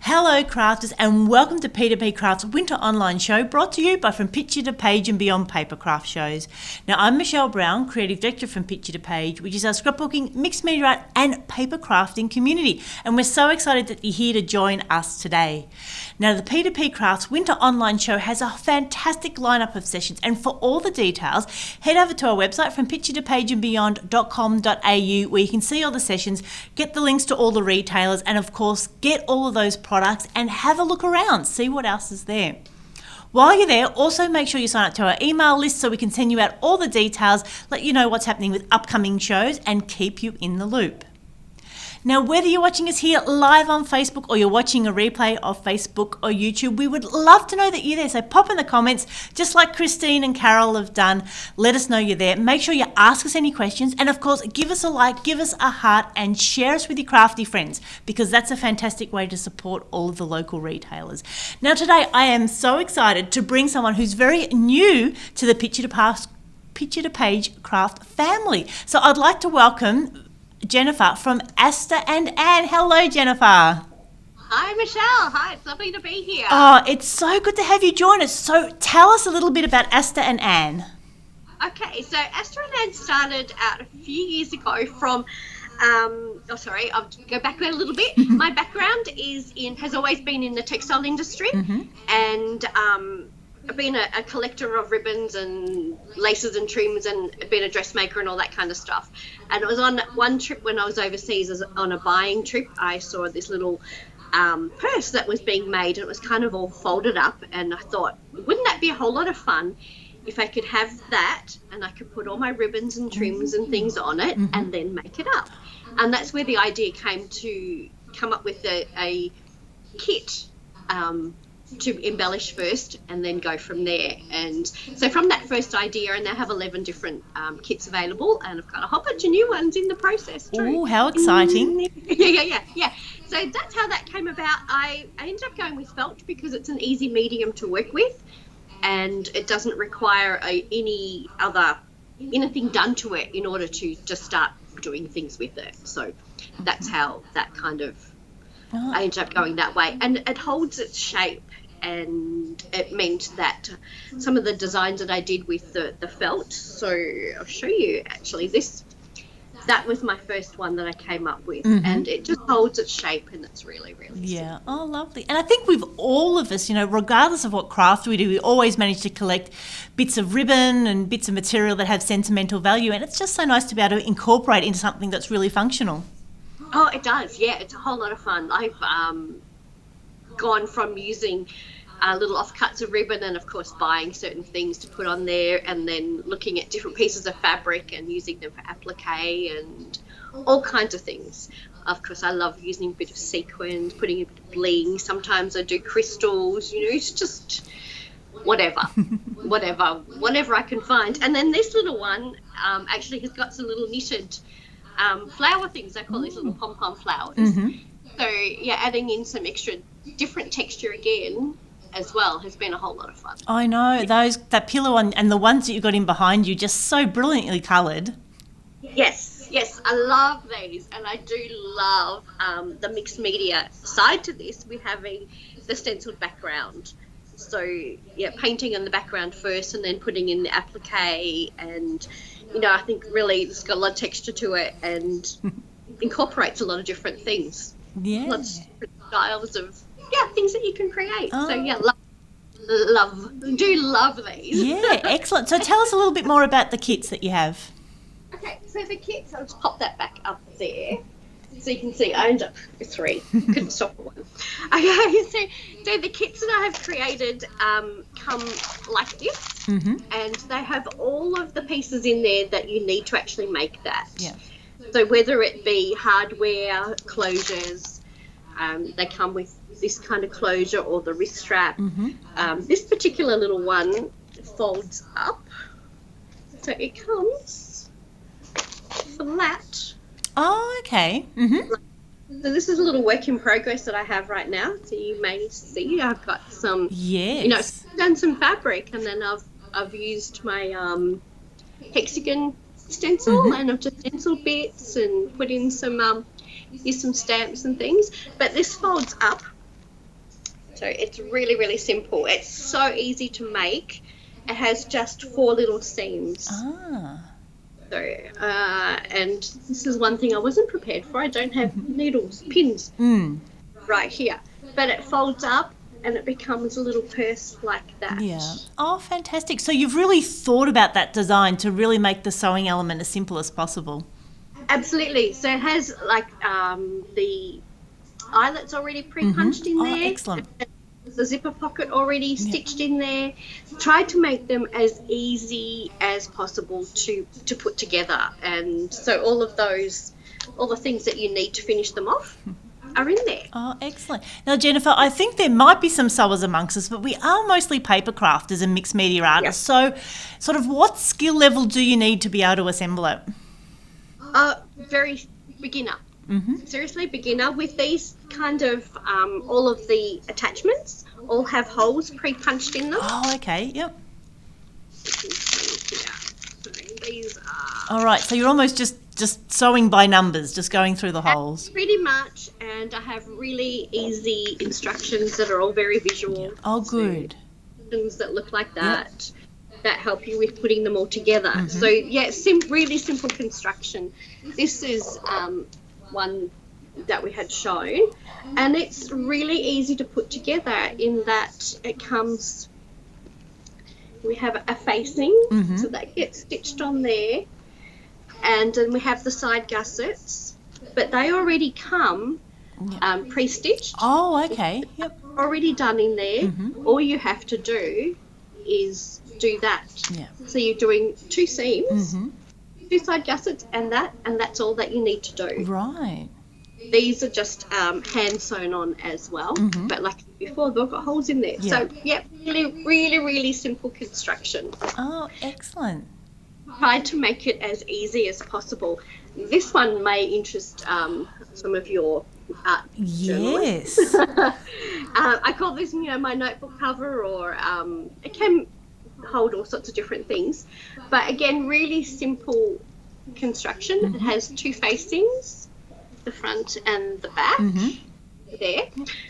Hello crafters and welcome to P2PCrafts Winter online show brought to you by From Picture to Page and Beyond Papercraft shows. Now I'm Michelle Brown, Creative Director from Picture to Page, which is our scrapbooking, mixed media art and paper crafting community, and we're so excited that you're here to join us today. Now the P2PCrafts Winter online show has a fantastic lineup of sessions, and for all the details head over to our website from picturetopageandbeyond.com.au where you can see all the sessions, get the links to all the retailers, and of course get all of those products and have a look around, see what else is there. While you're there, also make sure you sign up to our email list so we can send you out all the details, let you know what's happening with upcoming shows and keep you in the loop. Now, whether you're watching us here live on Facebook or you're watching a replay of Facebook or YouTube, we would love to know that you're there. So pop in the comments, just like Christine and Carol have done. Let us know you're there. Make sure you ask us any questions. And of course, give us a like, give us a heart, and share us with your crafty friends, because that's a fantastic way to support all of the local retailers. Now, today I am so excited to bring someone who's very new to the Picture to Page craft family. So I'd like to welcome Jennifer from Aster and Anne. Hello, Jennifer. Hi, Michelle. Hi, it's lovely to be here. Oh, it's so good to have you join us. So tell us a little bit about Aster and Anne. Okay, so Aster and Anne started out a few years ago from, I'll go back a little bit. My background has always been in the textile industry, and I've been a collector of ribbons and laces and trims and been a dressmaker and all that kind of stuff. And it was on one trip when I was overseas, on a buying trip, I saw this little purse that was being made, and it was kind of all folded up, and I thought, wouldn't that be a whole lot of fun if I could have that and I could put all my ribbons and trims and things on it and then make it up. And that's where the idea came to come up with a kit to embellish first and then go from there. And so from that first idea, and they have 11 different kits available, and I've got a whole bunch of new ones in the process too. Oh, how exciting. Yeah. So that's how that came about. I ended up going with felt because it's an easy medium to work with, and it doesn't require anything done to it in order to just start doing things with it. So that's how that kind of I ended up going that way, and it holds its shape, and it meant that some of the designs that I did with the felt, so I'll show you actually that was my first one that I came up with, and it just holds its shape, and it's really, really yeah simple. Oh, lovely. And I think with all of us, regardless of what craft we do, we always manage to collect bits of ribbon and bits of material that have sentimental value, and it's just so nice to be able to incorporate into something that's really functional. Oh, it does. Yeah, it's a whole lot of fun. I've gone from using little offcuts of ribbon and, of course, buying certain things to put on there, and then looking at different pieces of fabric and using them for applique and all kinds of things. Of course, I love using a bit of sequins, putting a bit of bling. Sometimes I do crystals. It's just whatever I can find. And then this little one actually has got some little knitted flower things. I call these little pom-pom flowers. So yeah, adding in some extra different texture again as well has been a whole lot of fun. I know, that pillow and the ones that you got in behind you, just so brilliantly coloured. Yes, I love these, and I do love the mixed media side to this. We're having the stenciled background. So yeah, painting in the background first and then putting in the applique, and I think really it's got a lot of texture to it and incorporates a lot of different things. Yeah. Lots of different styles of things that you can create. Oh. So yeah, love these. Yeah, excellent. So tell us a little bit more about the kits that you have. Okay, so the kits, I'll just pop that back up there so you can see I ended up with 3. Couldn't stop at one. Okay, so the kits that I have created come like this, and they have all of the pieces in there that you need to actually make that. Yeah. So whether it be hardware, closures, they come with this kind of closure or the wrist strap. This particular little one folds up, so it comes flat. Oh, okay. So this is a little work in progress that I have right now. So you may see I've got some, done some fabric, and then I've used my hexagon stencil, and I've just stenciled bits and put in some stamps and things. But this folds up So it's really, really simple. It's so easy to make. It has just 4 little seams. So, and this is one thing I wasn't prepared for. I don't have needles, pins right here. But it folds up and it becomes a little purse like that. Yeah. Oh, fantastic. So you've really thought about that design to really make the sewing element as simple as possible. Absolutely. So it has like the eyelets already pre-punched in there. Oh, excellent. The zipper pocket already stitched in there. Tried to make them as easy as possible to put together. And so all the things that you need to finish them off are in there. Oh, excellent. Now, Jennifer, I think there might be some sewers amongst us, but we are mostly paper crafters and mixed media artists. So sort of what skill level do you need to be able to assemble it? Very beginner. Seriously, beginner. With these kind of, all of the attachments all have holes pre-punched in them. Oh, okay, yep. You can see here. So these are... All right, so you're almost just sewing by numbers, just going through the holes. Pretty much, and I have really easy instructions that are all very visual. Yeah. Oh, good. So, things that look like that. That help you with putting them all together. So, yeah, really simple construction. This is one that we had shown, and it's really easy to put together in that it comes, we have a facing, so that gets stitched on there, and then we have the side gussets, but they already come pre-stitched. Oh, okay, yep. Already done in there. All you have to do is do that. Yeah. So you're doing 2 seams, 2 side gussets, and that's all that you need to do. Right. These are just hand sewn on as well, but like before, they've got holes in there. Yeah. So yeah, really, really, really simple construction. Oh, excellent. Tried to make it as easy as possible. This one may interest some of your art journalists. Yes. I call this, my notebook cover, or it can hold all sorts of different things. But again, really simple construction. It has 2 facings, the front and the back there.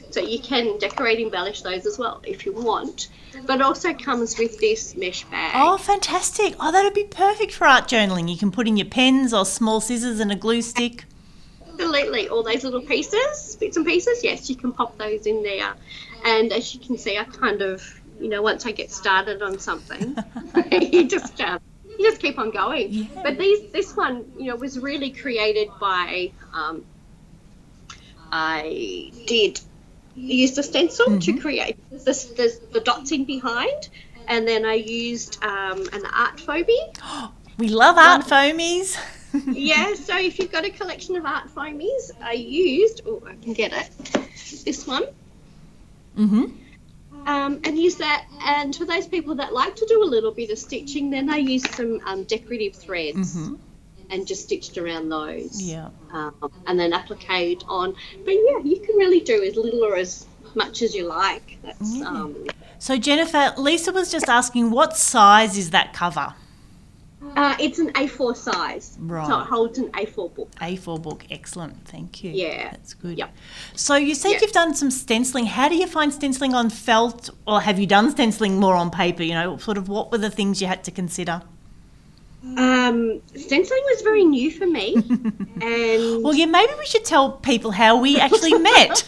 So you can decorate, embellish those as well if you want. But also comes with this mesh bag. Oh, fantastic. Oh, that'd be perfect for art journaling. You can put in your pens or small scissors and a glue stick. Absolutely. All those little pieces, bits and pieces, yes, you can pop those in there. And as you can see, I kind of, once I get started on something, you just keep on going. Yeah. But this one, was really created by, I did use the stencil to create the dots in behind, and then I used an art foamy. We love art foamies. Yeah, so if you've got a collection of art foamies, I used, I can get it, this one. And use that, and for those people that like to do a little bit of stitching, then I use some decorative threads and just stitched around those. Yeah. And then appliqued on. But yeah, you can really do as little or as much as you like. That's So Jennifer, Lisa was just asking, what size is that cover? It's an A4 size. Right. So it holds an A4 book. A4 book, excellent, thank you. Yeah. That's good. Yep. So you said you've done some stenciling. How do you find stenciling on felt, or have you done stenciling more on paper? Sort of what were the things you had to consider? Stenciling was very new for me. And well, yeah, maybe we should tell people how we actually met.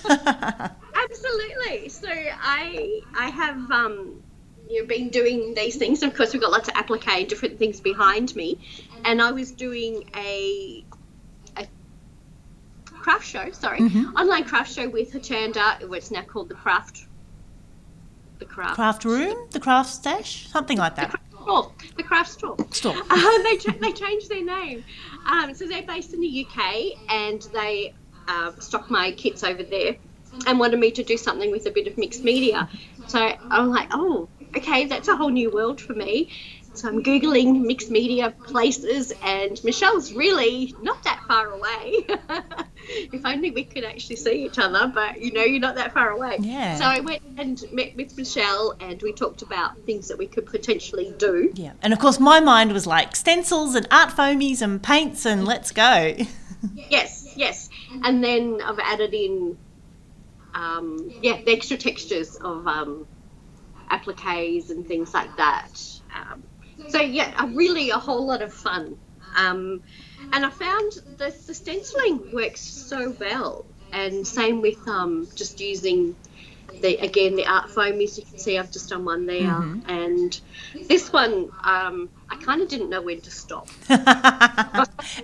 Absolutely. So I have been doing these things. Of course, we've got lots of applique, different things behind me, and I was doing a craft show. Online craft show with Hachanda. It's now called the craft room, the craft stash, something like that. The craft store. They changed their name. So they're based in the UK, and they stock my kits over there and wanted me to do something with a bit of mixed media. So I'm like, oh, okay, that's a whole new world for me. So I'm Googling mixed media places, and Michelle's really not that far away. If only we could actually see each other, but you're not that far away. Yeah. So I went and met with Michelle, and we talked about things that we could potentially do. Yeah. And of course my mind was like stencils and art foamies and paints and let's go. Yes. And then I've added in the extra textures of appliques and things like that. Really a whole lot of fun. And I found the stenciling works so well, and same with just using the art foam. As you can see, I've just done one there, and this one I kind of didn't know when to stop.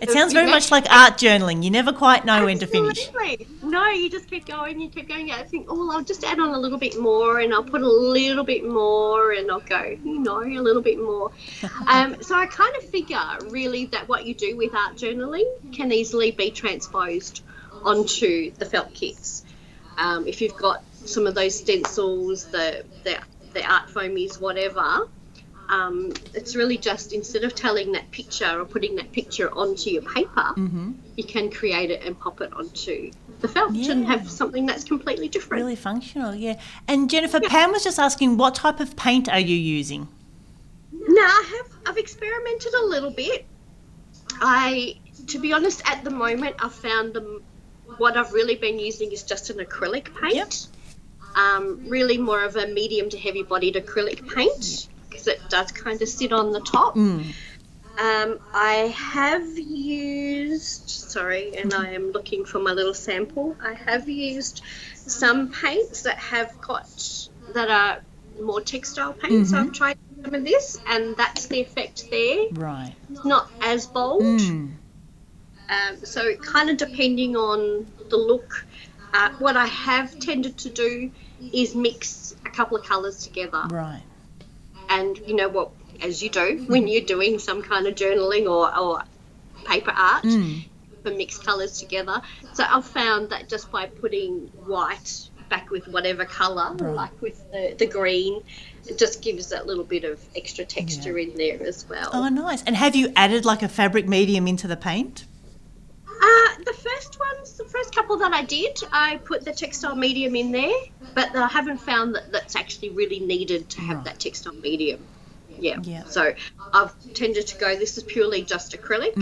It sounds very much like art journaling. You never quite know when to finish. No, you just keep going. You keep going. I think, I'll just add on a little bit more, and I'll put a little bit more, and I'll go, a little bit more. So I kind of figure really that what you do with art journaling can easily be transposed onto the felt kits. If you've got some of those stencils, the art foamies, whatever, it's really just, instead of telling that picture or putting that picture onto your paper, you can create it and pop it onto the felt and have something that's completely different. Really functional, yeah. And Jennifer, Pam was just asking, what type of paint are you using? No, I've experimented a little bit. To be honest, at the moment, I've found what I've really been using is just an acrylic paint. Really more of a medium to heavy bodied acrylic paint, because it does kind of sit on the top. I have used, and I am looking for my little sample. I have used some paints that are more textile paints. So I've tried some of this, and that's the effect there. Right. It's not as bold. So kind of depending on the look, what I have tended to do is mix a couple of colours together. Right. And you know what, as you do when you're doing some kind of journaling or paper art, for mixed colours together. So I've found that just by putting white back with whatever colour, like with the green, it just gives that little bit of extra texture in there as well. Oh, nice. And have you added like a fabric medium into the paint? The first couple that I did, I put the textile medium in there, but I haven't found that that's actually really needed to have that textile medium. Yeah. So I've tended to go, this is purely just acrylic,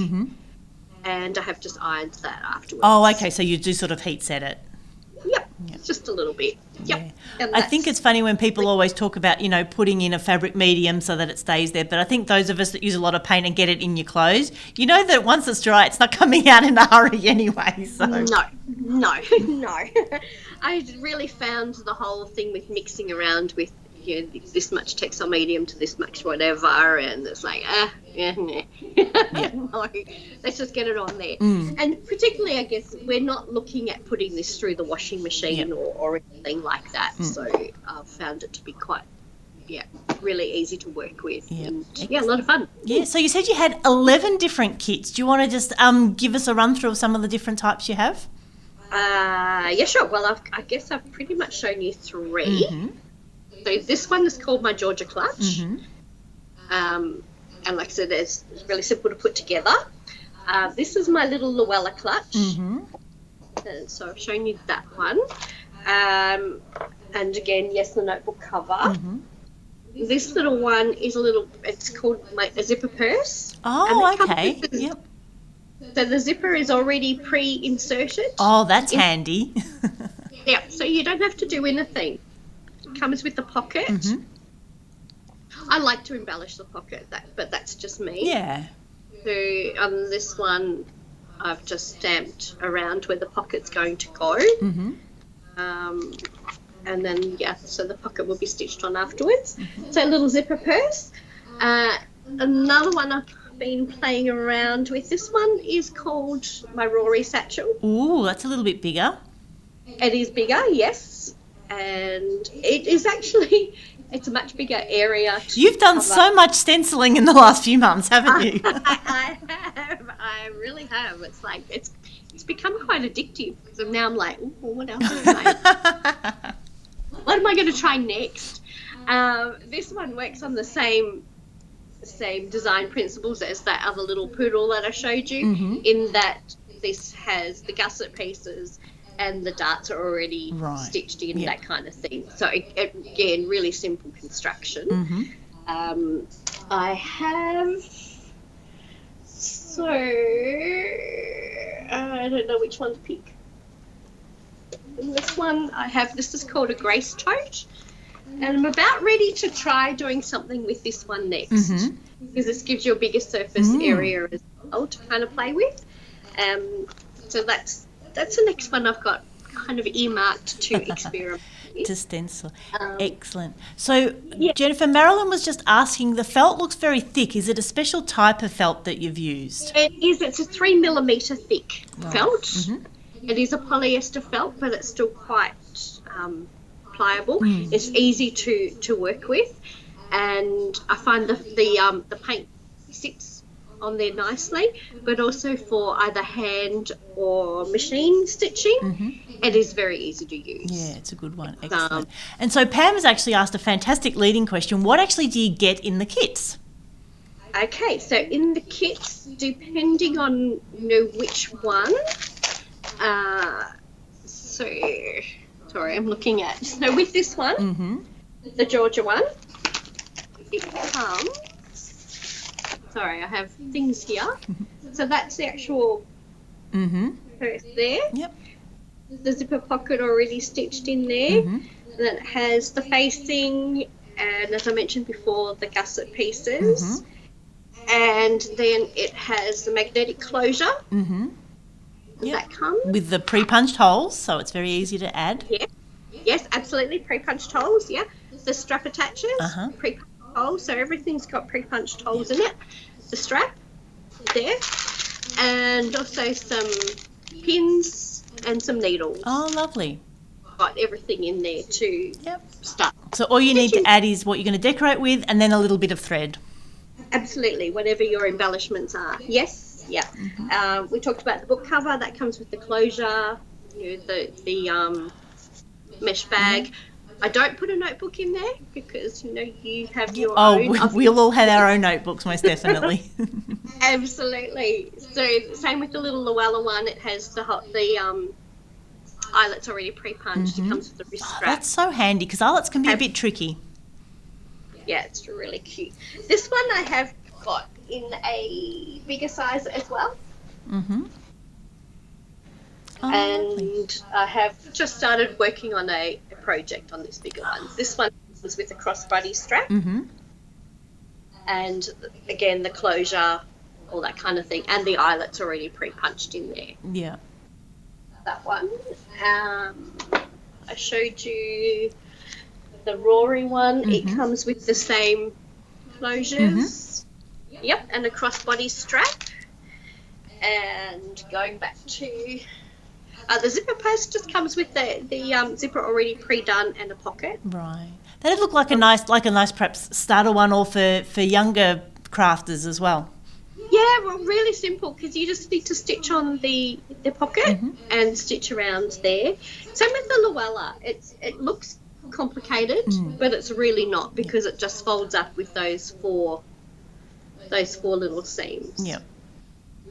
and I have just ironed that afterwards. Oh, okay. So you do sort of heat set it. Yep. Just a little bit. Yep. Yeah. I think it's funny when people always talk about, putting in a fabric medium so that it stays there. But I think those of us that use a lot of paint and get it in your clothes, you know that once it's dry, it's not coming out in a hurry anyway. So. No. I really found the whole thing with mixing around with this much textile medium to this much whatever, and it's like, no, let's just get it on there. And particularly, I guess, we're not looking at putting this through the washing machine or anything like that. So I've found it to be quite, really easy to work with. And, a lot of fun. Yeah, so you said you had 11 different kits. Do you want to just give us a run through of some of the different types you have? Yeah, sure. Well, I guess I've pretty much shown you 3. So this one is called my Georgia Clutch, and like I said, it's really simple to put together. This is my little Luella Clutch, and so I've shown you that one. And again, the notebook cover. This little one is it's called a zipper purse. Oh, okay. Yep. So the zipper is already pre-inserted. Oh, that's handy. Yeah, so you don't have to do anything. Comes with the pocket. I like to embellish the pocket, but that's just me. Yeah. So on this one, I've just stamped around where the pocket's going to go. And then, so the pocket will be stitched on afterwards. So a little zipper purse. Another one I've been playing around with, this one is called my Rory Satchel. Ooh, that's a little bit bigger. It is bigger, yes. And it is actually, it's a much bigger area. You've done so much stenciling in the last few months, haven't you? I have. I really have. It's like, it's become quite addictive, because now I'm like, what else what am I going to try next? This one works on the same design principles as that other little poodle that I showed you, in that this has the gusset pieces and the darts are already stitched in, that kind of thing. So, again, really simple construction. I have... So, I don't know which one to pick. in this one, this is called a Grace Tote. And I'm about ready to try doing something with this one next. Because this gives you a bigger surface area as well to kind of play with. So that's the next one I've got kind of earmarked to experiment with. To stencil. Excellent. So, Jennifer, Marilyn was just asking, the felt looks very thick. Is it a special type of felt that you've used? It is. It's a 3 millimetre thick felt. It is a polyester felt, but it's still quite pliable. It's easy to work with, and I find the paint sits on there nicely, but also for either hand or machine stitching, it is very easy to use. Yeah, it's a good one. Excellent. And so Pam has actually asked a fantastic leading question. What actually do you get in the kits? Okay, so in the kits, depending on which one, sorry, I'm looking at. So with this one, the Georgia one, it comes. Sorry, I have things here. So that's the actual purse there. Yep. The zipper pocket already stitched in there. And then it has the facing, and as I mentioned before, the gusset pieces. And then it has the magnetic closure. That comes with the pre-punched holes, so it's very easy to add. Yeah. Yes, absolutely. Pre-punched holes, yeah. The strap attaches, pre-punched holes, so everything's got pre-punched holes in it. The strap there, and also some pins and some needles. Oh, lovely. Got everything in there to start. So all you need to add is what you're going to decorate with, and then a little bit of thread. Absolutely, whatever your embellishments are. Yes, yeah. We talked about the book cover. That comes with the closure, the mesh bag. I don't put a notebook in there because, you have your own. Oh, we'll all have our own notebooks, most definitely. Absolutely. So same with the little Luella one. It has the eyelets already pre-punched. It comes with the wrist strap. That's so handy because eyelets can be a bit tricky. Yeah, it's really cute. This one I have got in a bigger size as well. Oh, and lovely. I have just started working on a project on this bigger one. This one was with a crossbody strap, and again the closure, all that kind of thing, and the eyelets already pre-punched in there. Yeah. That one. I showed you the Roaring one. It comes with the same closures. Yep, and a crossbody strap. And going back to the zipper post, just comes with the zipper already pre-done and a pocket. Right. That'd look like a nice perhaps starter one, or for younger crafters as well. Yeah, well, really simple because you just need to stitch on the pocket and stitch around there. Same with the Luella. It looks complicated, but it's really not because it just folds up with those four little seams. Yeah.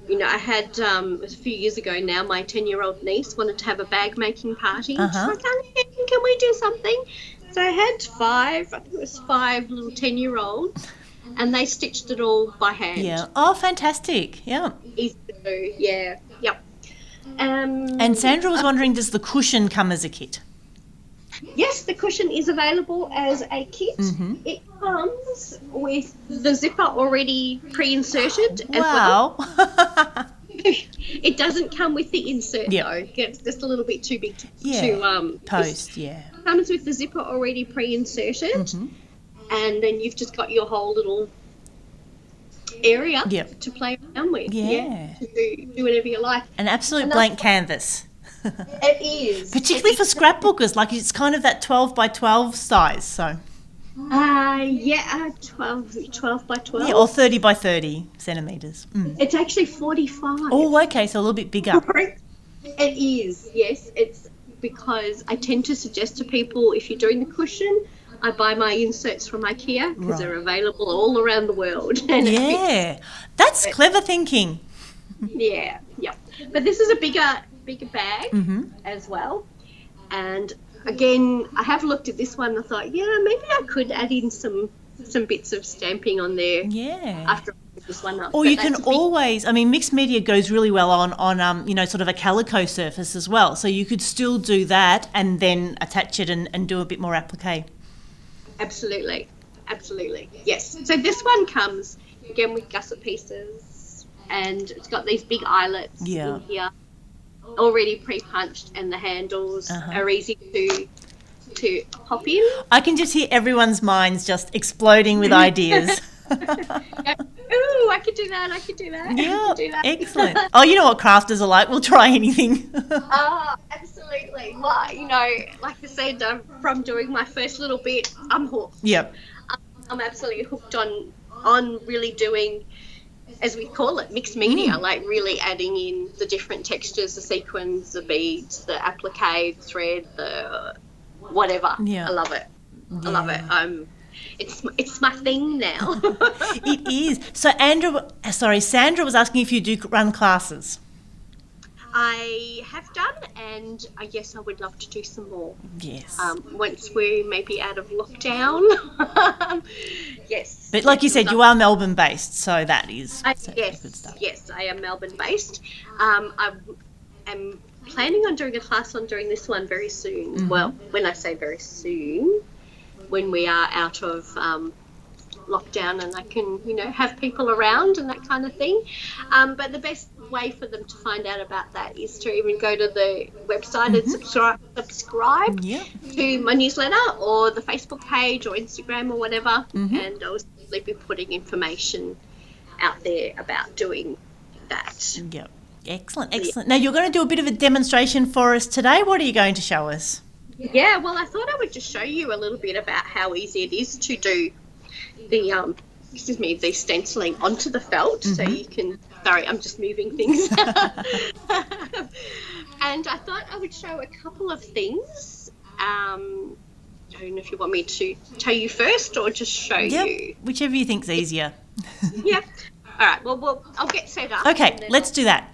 I had, it was a few years ago now, my 10-year-old niece wanted to have a bag making party. She's like, can we do something? So I had five little 10-year-olds, and they stitched it all by hand. Yeah. Oh, fantastic. Yeah. Easy to do, yeah. Yep. And Sandra was wondering, does the cushion come as a kit? Yes, the cushion is available as a kit. It comes with the zipper already pre-inserted as well. Wow. It doesn't come with the insert though. It's just a little bit too big to post. Yeah. It comes with the zipper already pre-inserted, and then you've just got your whole little area to play around with. Yeah. To do whatever you like. An absolute blank canvas. It is. Particularly for scrapbookers, like it's kind of that 12 by 12 size, so. 12 by 12. Yeah, or 30 by 30 centimetres. It's actually 45. Oh, okay, so a little bit bigger. It is, yes. It's because I tend to suggest to people, if you're doing the cushion, I buy my inserts from IKEA because they're available all around the world. And that's clever thinking. Yeah. But this is a bigger bag as well. And again, I have looked at this one and I thought, maybe I could add in some bits of stamping on there. Yeah. After this one up. Or But you can that's a big- always, I mean, mixed media goes really well on sort of a calico surface as well. So you could still do that and then attach it and do a bit more applique. Absolutely. Yes. So this one comes again with gusset pieces, and it's got these big eyelets in here, already pre-punched, and the handles are easy to pop in. I can just hear everyone's minds just exploding with ideas. Ooh, I could do that. I could do that. Excellent. Oh, you know what crafters are like. We'll try anything. Oh, absolutely. Well, you know, like I said, from doing my first little bit, I'm hooked. Yep. I'm absolutely hooked on really doing, as we call it, mixed media, like really adding in the different textures, the sequins, the beads, the applique, the thread, the whatever. Yeah. I love it. I love it. It's my thing now. It is. So Sandra was asking if you do run classes. I have done, and I guess I would love to do some more. Yes. Once we're maybe out of lockdown. Yes. But like you said, you are Melbourne based, so that is good stuff. Yes, I am Melbourne based. I am planning on doing a class on doing this one very soon. Well, when I say very soon, when we are out of lockdown and I can, have people around and that kind of thing. But the best way for them to find out about that is to even go to the website and subscribe to my newsletter or the Facebook page or Instagram or whatever, and I'll simply be putting information out there about doing that. Yep. Excellent. Now you're going to do a bit of a demonstration for us today. What are you going to show us? Yeah, well, I thought I would just show you a little bit about how easy it is to do the stenciling onto the felt. So you can, sorry, I'm just moving things. And I thought I would show a couple of things. I don't know if you want me to tell you first or just show you. Whichever you think's easier. Yeah. All right, well, I'll get set up. Okay, let's do that.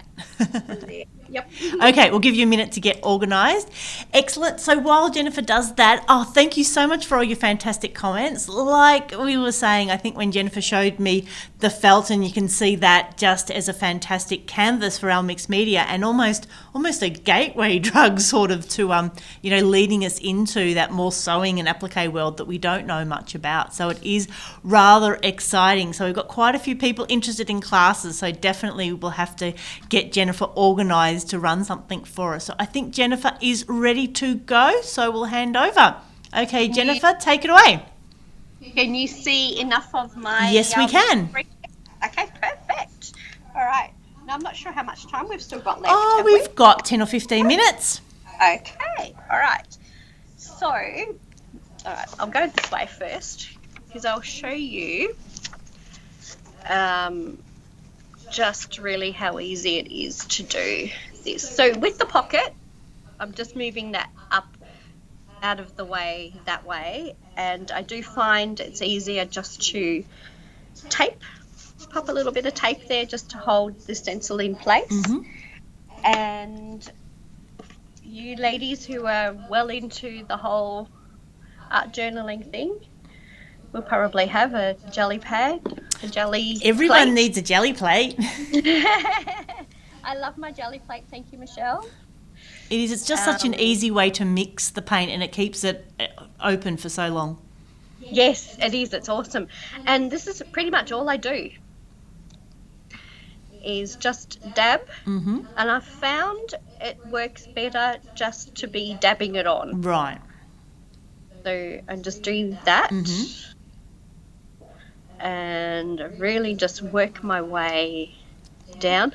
Yep. Okay, we'll give you a minute to get organised. Excellent. So while Jennifer does that, thank you so much for all your fantastic comments. Like we were saying, I think when Jennifer showed me the felt, and you can see that just as a fantastic canvas for our mixed media and almost a gateway drug sort of to, leading us into that more sewing and applique world that we don't know much about. So it is rather exciting. So we've got quite a few people interested in classes, so definitely we'll have to get Jennifer organised to run something for us. So I think Jennifer is ready to go, so we'll hand over. Okay, Jennifer, take it away. Can you see enough of my... Yes, we can. Okay, perfect. All right. Now, I'm not sure how much time we've still got left. We've got 10 or 15 minutes. Okay, all right. So, all right, I'll go this way first because I'll show you just really how easy it is to do this. So with the pocket, I'm just moving that up out of the way that way, and I do find it's easier just to pop a little bit of tape there just to hold the stencil in place. And you ladies who are well into the whole art journaling thing will probably have a jelly pad, a jelly Everyone plate. needs a jelly plate. I love my jelly plate, thank you, Michelle. It is. It's just such an easy way to mix the paint, and it keeps it open for so long. Yes, it is. It's awesome. And this is pretty much all I do is just dab. And I found it works better just to be dabbing it on. Right. So I'm just doing that. And really just work my way down.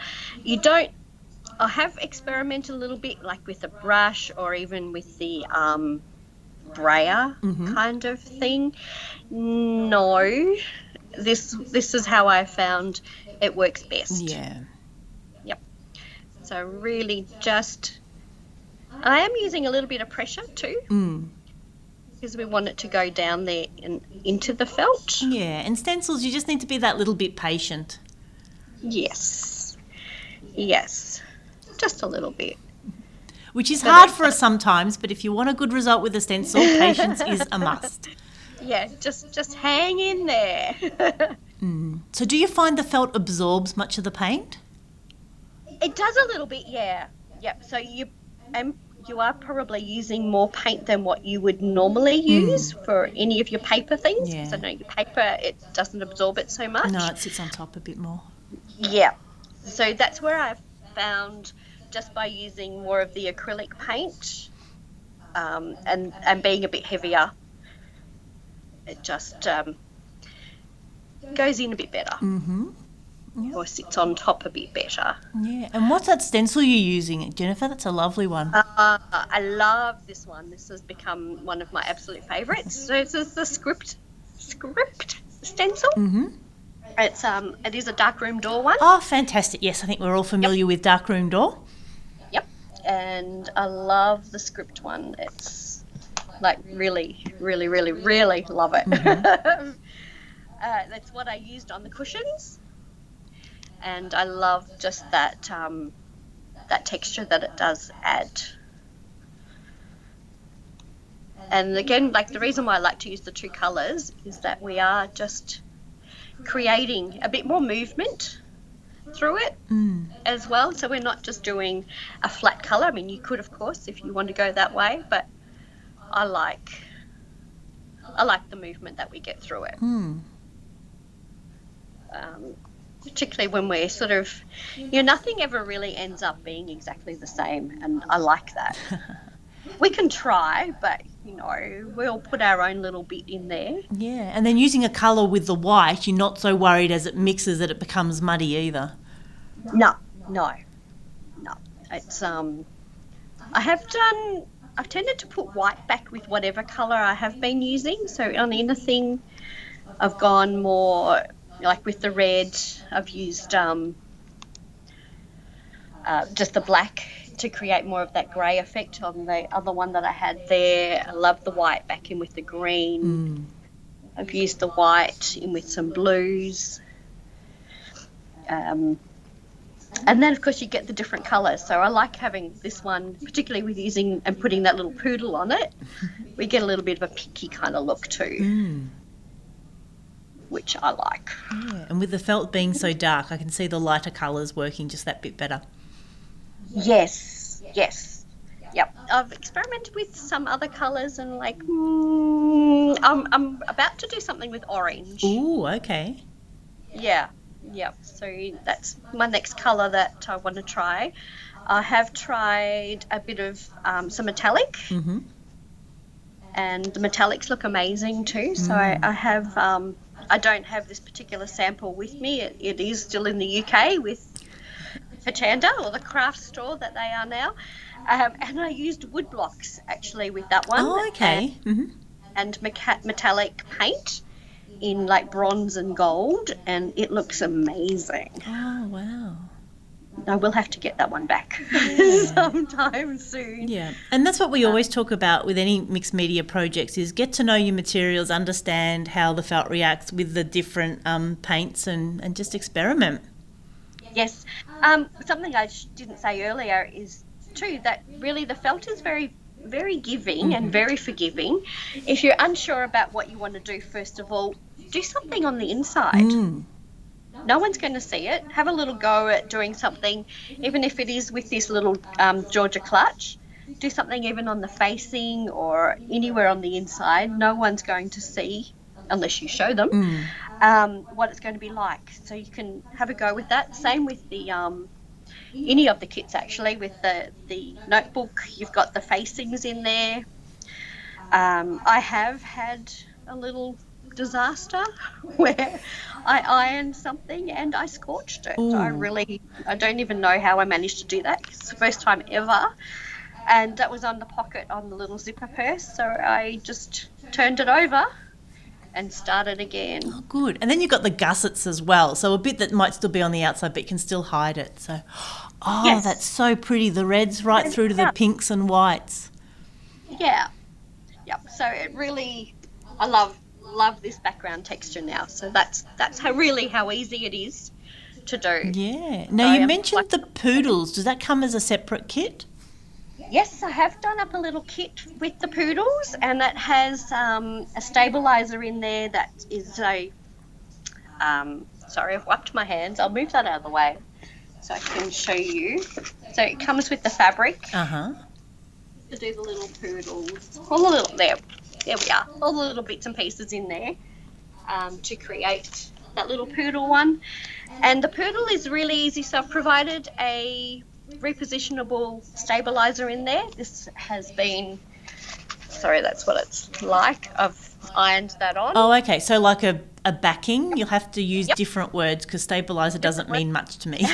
I have experimented a little bit like with a brush or even with the brayer kind of thing. No, this is how I found it works best. Yeah. Yep. So really I am using a little bit of pressure too. Because we want it to go down there and into the felt. Yeah, and stencils, you just need to be that little bit patient. Yes, just a little bit. Which is hard for us sometimes, but if you want a good result with a stencil, patience is a must. Yeah, just hang in there. So do you find the felt absorbs much of the paint? It does a little bit, yeah. Yep. So you are probably using more paint than what you would normally use for any of your paper things, because I Yeah. know your paper, it doesn't absorb it so much. No, it sits on top a bit more. Yeah. So that's where I've found, just by using more of the acrylic paint, and being a bit heavier, it just goes in a bit better. Mm-hmm. Yep. Or sits on top a bit better. Yeah. And what's that stencil you're using, Jennifer? That's a lovely one. I love this one. This has become one of my absolute favourites. So this is the script stencil. Mm-hmm. It is a darkroom door one. Oh, fantastic. Yes, I think we're all familiar with darkroom door. Yep. And I love the script one. It's like really, really, really, really love it. Mm-hmm. That's what I used on the cushions. And I love just that texture that it does add. And again, like, the reason why I like to use the two colours is that we are just creating a bit more movement through it as well. So we're not just doing a flat colour. I mean, you could, of course, if you want to go that way, but I like the movement that we get through it. Particularly when we're sort of, nothing ever really ends up being exactly the same, and I like that. We can try, but, we'll put our own little bit in there. Yeah, and then using a colour with the white, you're not so worried as it mixes that it becomes muddy either. No. It's, I've tended to put white back with whatever colour I have been using. So on the inner thing, I've gone more, like with the red, I've used just the black to create more of that grey effect. On the other one that I had there, I love the white back in with the green. I've used the white in with some blues. And then, of course, you get the different colours. So I like having this one, particularly with using and putting that little poodle on it. We get a little bit of a pinky kind of look too, which I like. Yeah, and with the felt being so dark, I can see the lighter colours working just that bit better. Yes. Yep. I've experimented with some other colours and I'm about to do something with orange. Ooh, okay. Yeah. So that's my next colour that I want to try. I have tried a bit of some metallic, and the metallics look amazing too. So I have. I don't have this particular sample with me. It is still in the UK with Fatanda, or the craft store that they are now. And I used wood blocks actually with that one. Oh, okay. And metallic paint in like bronze and gold, and it looks amazing. Oh, wow. I will have to get that one back sometime soon. Yeah, and that's what we always talk about with any mixed media projects, is get to know your materials, understand how the felt reacts with the different paints, and just experiment. Yes. Something I didn't say earlier is too that really the felt is very, very giving and very forgiving. If you're unsure about what you want to do, first of all, do something on the inside. No one's going to see it. Have a little go at doing something, even if it is with this little Georgia clutch. Do something even on the facing or anywhere on the inside. No one's going to see, unless you show them, what it's going to be like. So you can have a go with that. Same with the any of the kits actually. With the notebook, you've got the facings in there. I have had a little disaster where I ironed something and I scorched it. I don't even know how I managed to do that. It's the first time ever, and that was on the pocket on the little zipper purse, so I just turned it over and started again. Oh, good. And then you've got the gussets as well, so a bit that might still be on the outside but you can still hide it. So Yes. That's so pretty, the reds right through to the pinks and whites. Yep. So it really, I love this background texture now. So that's how easy it is to do. Yeah. Now, you mentioned the poodles. Does that come as a separate kit? Yes, I have done up a little kit with the poodles, and that has a stabilizer in there that is a sorry, I've wiped my hands. I'll move that out of the way so I can show you. So it comes with the fabric. Uh-huh. To do the little poodles. All the little, there we are. All the little bits and pieces in there to create that little poodle one. And the poodle is really easy. So I've provided a repositionable stabilizer in there. This has been, sorry, that's what it's like. I've ironed that on. Oh, okay. So like a backing, you'll have to use different words because stabilizer doesn't mean much to me.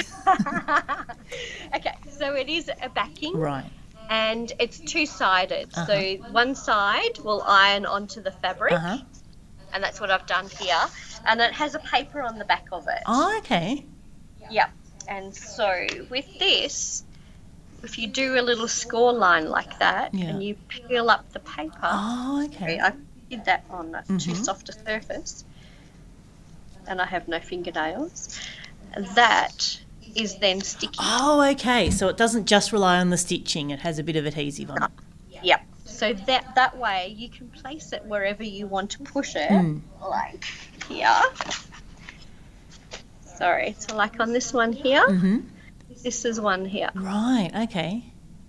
Okay, so it is a backing. Right. And it's two-sided. So one side will iron onto the fabric. And that's what I've done here. And it has a paper on the back of it. Oh, okay. Yeah. And so with this, if you do a little score line like that and you peel up the paper. Oh, okay. I did that on a too soft a surface. And I have no fingernails. That is then sticky. Oh, okay. So it doesn't just rely on the stitching. It has a bit of adhesive on it. Yep. So that way you can place it wherever you want to push it, like here. Sorry, so like on this one here, this is one here. Right, okay.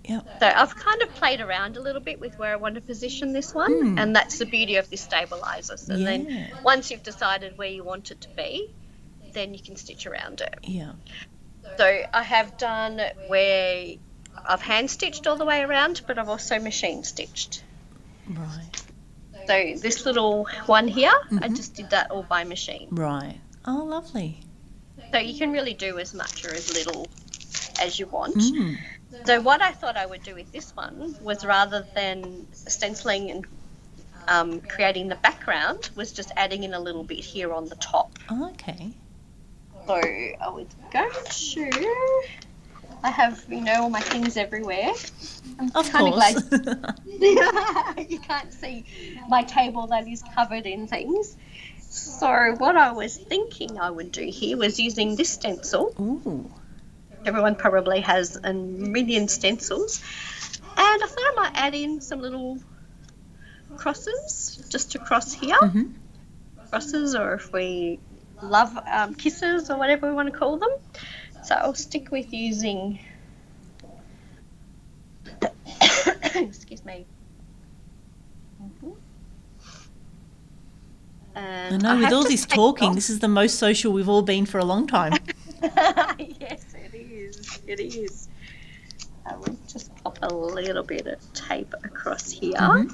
Yep. So I've kind of played around a little bit with where I want to position this one, and that's the beauty of this stabilizer. So then once you've decided where you want it to be, then you can stitch around it. Yeah. So I have done where I've hand stitched all the way around, but I've also machine stitched. Right. So this little one here, I just did that all by machine. Right. Oh, lovely. So you can really do as much or as little as you want. So what I thought I would do with this one was, rather than stenciling and creating the background, was just adding in a little bit here on the top. Oh, okay. So I was going to, I have, all my things everywhere. Of course. You can't see my table that is covered in things. So what I was thinking I would do here was using this stencil. Ooh. Everyone probably has a million stencils. And I thought I might add in some little crosses just across here. Crosses, or if we love kisses or whatever we want to call them. So I'll stick with using, excuse me. And I know, with all this talking, this is the most social we've all been for a long time. Yes, it is. It is. I will just pop a little bit of tape across here.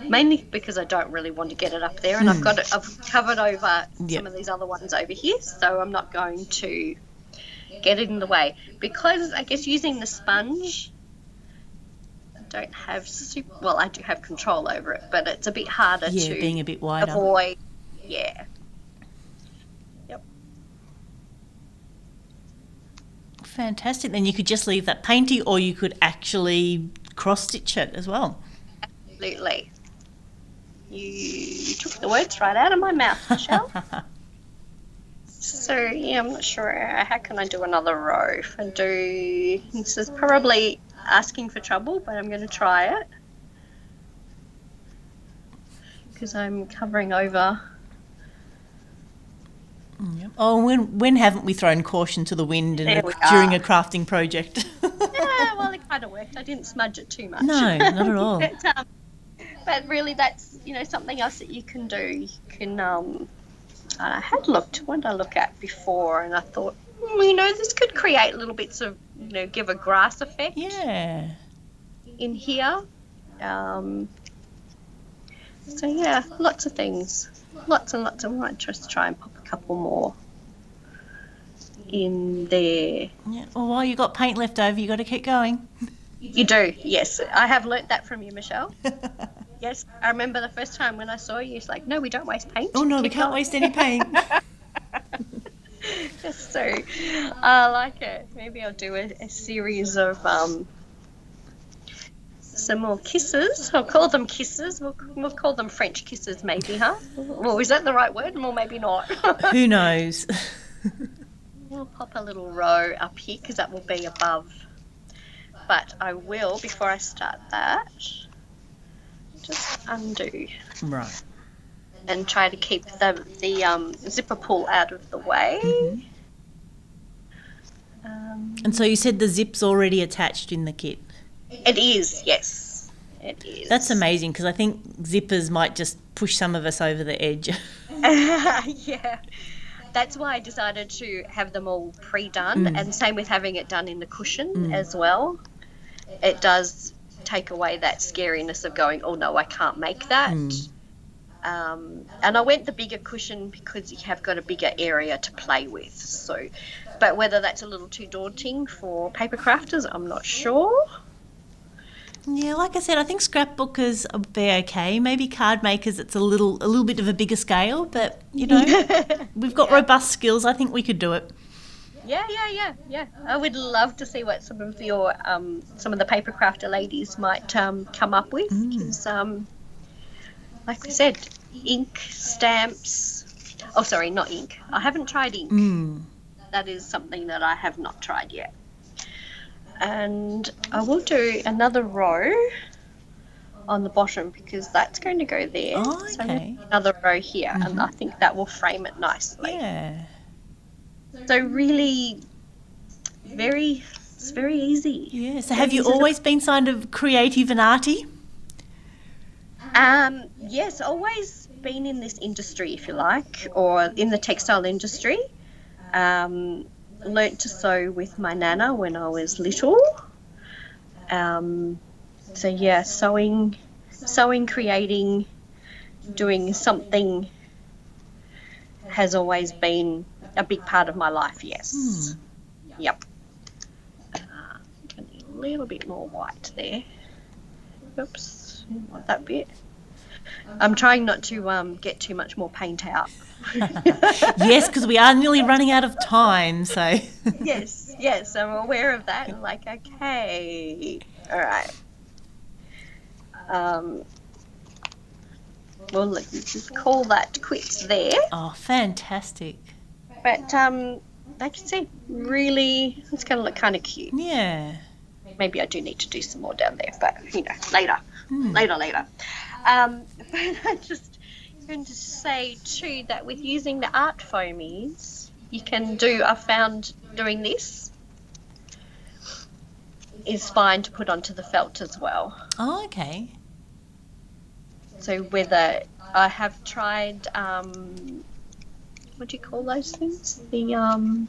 Mainly because I don't really want to get it up there, and I've covered over some of these other ones over here, so I'm not going to get it in the way. Because I guess using the sponge, I don't have I do have control over it, but it's a bit harder to being a bit wider. Avoid. Yeah. Yep. Fantastic. Then you could just leave that painty, or you could actually cross stitch it as well. Absolutely. You took the words right out of my mouth, Michelle. So, I'm not sure. How can I do another row? If I do, this is probably asking for trouble, but I'm going to try it. Because I'm covering over. Oh, when haven't we thrown caution to the wind during a crafting project? Yeah, well, it kind of worked. I didn't smudge it too much. No, not at all. But really, that's something else that you can do. You can. I had looked. What did I look at before? And I thought, this could create little bits of, give a grass effect. Yeah. In here. So yeah, lots of things. Lots and lots. I might just try and pop a couple more in there. Yeah. Well, while you got paint left over, you got to keep going. You do, yes. I have learnt that from you, Michelle. Yes, I remember the first time when I saw you, it's like, no, we don't waste paint. Oh, no, we can't waste any paint. So, I like it. Maybe I'll do a series of some more kisses. I'll call them kisses. We'll call them French kisses, maybe, huh? Well, is that the right word? Well, maybe not. Who knows? We'll pop a little row up here because that will be above. But I will, before I start that, just undo. Right. and try to keep the zipper pull out of the way. Mm-hmm. And so you said the zip's already attached in the kit. It is, yes. It is. That's amazing, because I think zippers might just push some of us over the edge. Yeah. That's why I decided to have them all pre-done, and same with having it done in the cushion as well. It does take away that scariness of going, oh no, I can't make that. And I went the bigger cushion because you have got a bigger area to play with. So, but whether that's a little too daunting for paper crafters, I'm not sure. Yeah, like I said, I think scrapbookers will be okay. Maybe card makers, it's a little bit of a bigger scale, but you know, we've got robust skills. I think we could do it. Yeah. I would love to see what some of your some of the paper crafter ladies might come up with, because like we said, ink, stamps. Oh, sorry, not ink. I haven't tried ink. That is something that I have not tried yet. And I will do another row on the bottom, because that's going to go there. Oh, So okay. another row here, and I think that will frame it nicely. Yeah. So really, it's very easy. Yeah. So have you always been kind of creative and arty? Yes, always been in this industry, if you like, or in the textile industry. Learnt to sew with my nana when I was little. So yeah, sewing, creating, doing something has always been a big part of my life, yes. Yep. I need a little bit more white there. Oops, didn't want that bit. I'm trying not to get too much more paint out. Yes, because we are nearly running out of time, so. Yes, I'm aware of that. I'm like, okay, all right. Well, let's just call that quits there. Oh, fantastic. But like I said, really, it's going to look kind of cute. Yeah. Maybe I do need to do some more down there, but you know, later. But I'm just going to say too that with using the art foamies, you can do. I found doing this is fine to put onto the felt as well. Oh, okay. So whether I have tried, what do you call those things? The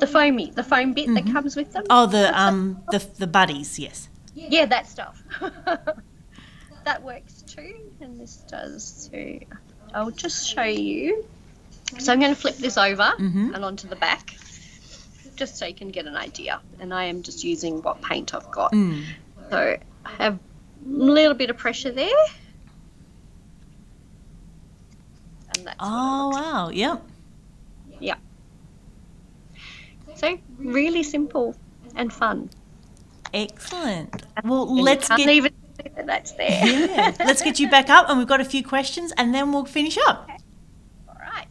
foam bit that comes with them. Oh, the buddies, yes. Yeah, that stuff. That works too, and this does too. I'll just show you. So I'm going to flip this over and onto the back, just so you can get an idea. And I am just using what paint I've got. So I have a little bit of pressure there. And that's Wow, yep. Yeah. So really simple and fun. Excellent. Well, And let's you can't get even see that that's there. yeah, let's get you back up, and we've got a few questions, and then we'll finish up. All right.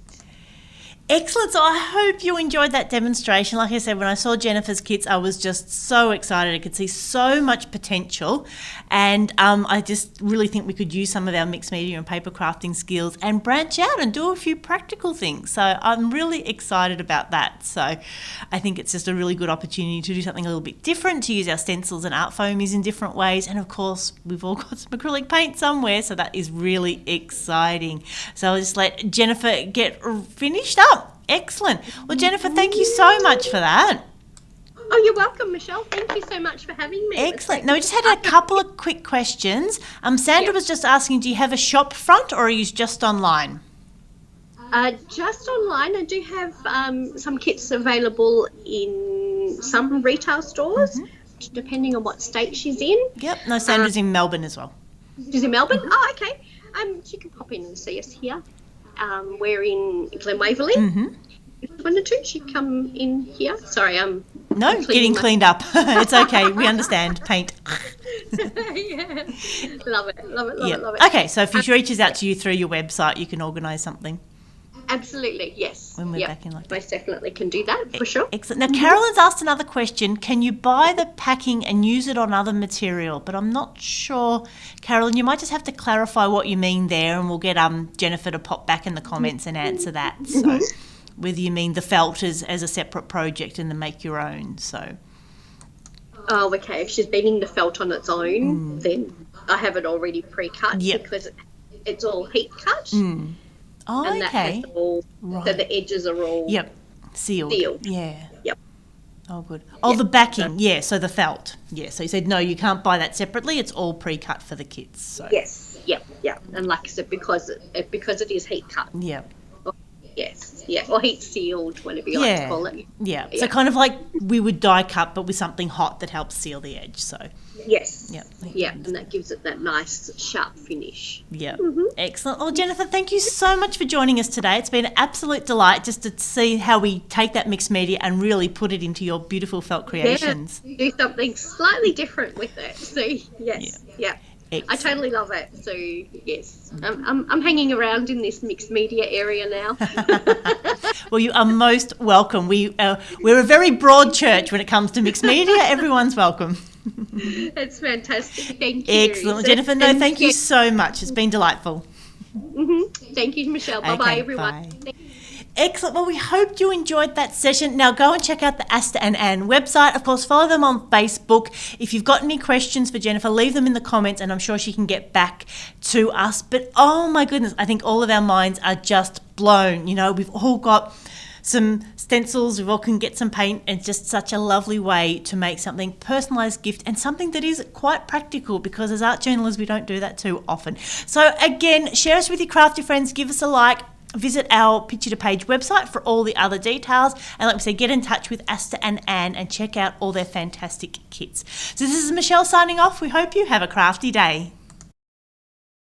Excellent. So I hope you enjoyed that demonstration. Like I said, when I saw Jennifer's kits, I was just so excited. I could see so much potential, and I just really think we could use some of our mixed media and paper crafting skills and branch out and do a few practical things. So I'm really excited about that. So I think it's just a really good opportunity to do something a little bit different, to use our stencils and art foamies in different ways. And of course, we've all got some acrylic paint somewhere, so that is really exciting. So I'll just let Jennifer get finished up. Excellent. Well, Jennifer, thank you so much for that. Oh, you're welcome, Michelle. Thank you so much for having me. Excellent. Now, we just had a couple of quick questions. Sandra was just asking, do you have a shop front, or are you just online? Just online. I do have some kits available in some retail stores, depending on what state she's in. Yep. No, Sandra's in Melbourne as well. She's in Melbourne? Oh, okay. She can pop in and see us here. We're in Glen Waverley. If you wanted to, she'd come in here. Sorry, No, getting cleaned up. It's okay. We understand. Paint. Yeah. Love it. Okay, so if she reaches out to you through your website, you can organise something. Absolutely, yes. When we're back in lockdown. Most definitely can do that, for sure. Excellent. Now, Carolyn's asked another question. Can you buy the packing and use it on other material? But I'm not sure. Carolyn, you might just have to clarify what you mean there, and we'll get Jennifer to pop back in the comments and answer that. So whether you mean the felt as a separate project and then make your own. So. Oh, okay. If she's beating the felt on its own, then I have it already pre-cut because it's all heat cut. Oh, and that okay. has all, so the edges are all sealed. Yeah. Yep. Oh, good. Oh, the backing. Yeah, so the felt. Yeah, so you said, no, you can't buy that separately. It's all pre-cut for the kits. So. Yes. Yep. And like I said, because it is heat cut. Yep. Yes. Yeah. Or heat sealed, whatever you like to call it. Yeah. So kind of like we would die cut, but with something hot that helps seal the edge. So. Yes. Yep. Yeah, and that gives it that nice sharp finish. Yeah. Excellent. Well, Jennifer, thank you so much for joining us today. It's been an absolute delight just to see how we take that mixed media and really put it into your beautiful felt creations. Yeah, do something slightly different with it. So yes. Yeah. I totally love it. So yes, I'm hanging around in this mixed media area now. Well, you are most welcome. We're a very broad church when it comes to mixed media. Everyone's welcome. That's fantastic. Thank you. Excellent. Well, Jennifer, thank you so much. It's been delightful. Thank you, Michelle. Bye-bye, everyone. Bye. Excellent. Well, we hope you enjoyed that session. Now go and check out the Aster and Anne website. Of course, follow them on Facebook. If you've got any questions for Jennifer, leave them in the comments and I'm sure she can get back to us. But oh my goodness, I think all of our minds are just blown. You know, we've all got some stencils, we all can get some paint, and it's just such a lovely way to make something personalised gift and something that is quite practical, because as art journalists we don't do that too often. So again, share us with your crafty friends, give us a like, visit our Picture to Page website for all the other details, and like we said, get in touch with Aster and Anne and check out all their fantastic kits. So this is Michelle signing off. We hope you have a crafty day.